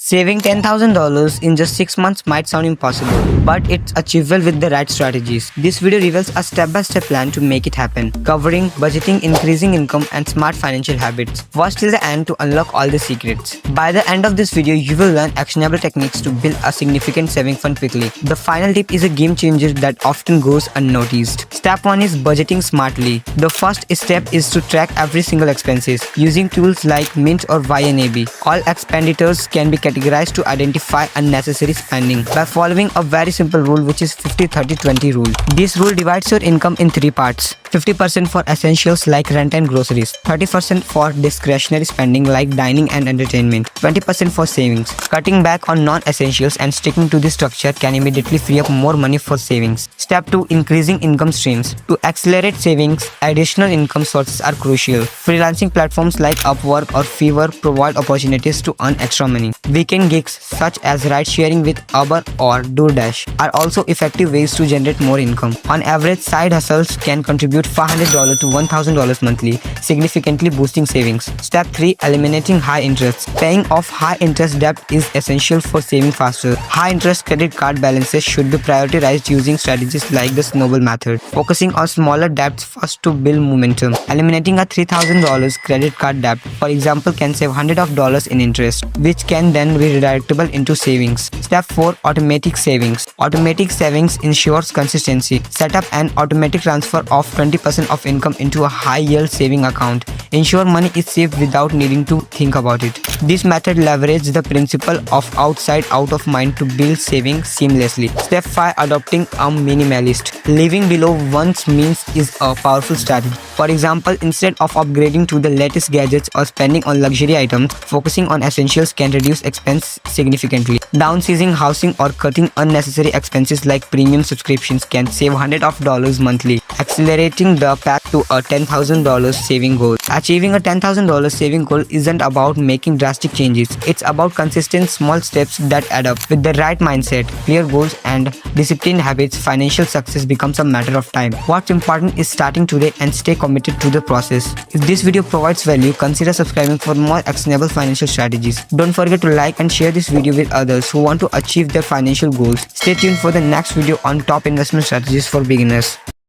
Saving $10,000 in just 6 months might sound impossible, but it's achievable with the right strategies. This video reveals a step-by-step plan to make it happen, covering budgeting, increasing income, and smart financial habits. Watch till the end to unlock all the secrets. By the end of this video, you will learn actionable techniques to build a significant saving fund quickly. The final tip is a game changer that often goes unnoticed. Step 1 is budgeting smartly. The first step is to track every single expenses using tools like Mint or YNAB. All expenditures can be categorized to identify unnecessary spending by following a very simple rule, which is 50-30-20 rule. This rule divides your income in 3 parts. 50% for essentials like rent and groceries, 30% for discretionary spending like dining and entertainment, 20% for savings. Cutting back on non-essentials and sticking to this structure can immediately free up more money for savings. Step 2. Increasing income streams. To accelerate savings, additional income sources are crucial. Freelancing platforms like Upwork or Fiverr provide opportunities to earn extra money. Weekend gigs such as ride-sharing with Uber or DoorDash are also effective ways to generate more income. On average, side hustles can contribute $500 to $1,000 monthly, significantly boosting savings. Step 3. Eliminating high interest. Paying off high interest debt is essential for saving faster. High interest credit card balances should be prioritized using strategies like the snowball method, focusing on smaller debts first to build momentum. Eliminating a $3,000 credit card debt, for example, can save $100 in interest, which can then be redirectable into savings. Step 4. Automatic savings. Automatic savings ensures consistency. Set up an automatic transfer of 20% of income into a high-yield saving account. Ensure money is saved without needing to think about it. This method leverages the principle of outside out of mind to build savings seamlessly. Step 5. Adopting a minimalist. Living below one's means is a powerful strategy. For example, instead of upgrading to the latest gadgets or spending on luxury items, focusing on essentials can reduce expense significantly. Downsizing housing or cutting unnecessary expenses like premium subscriptions can save $100 monthly, accelerating the path to a $10,000 saving goal. Achieving a $10,000 saving goal isn't about making drastic changes. It's about consistent small steps that add up. With the right mindset, clear goals, and disciplined habits, financial success becomes a matter of time. What's important is starting today and stay committed to the process. If this video provides value, consider subscribing for more actionable financial strategies. Don't forget to like and share this video with others who want to achieve their financial goals. Stay tuned for the next video on top investment strategies for beginners.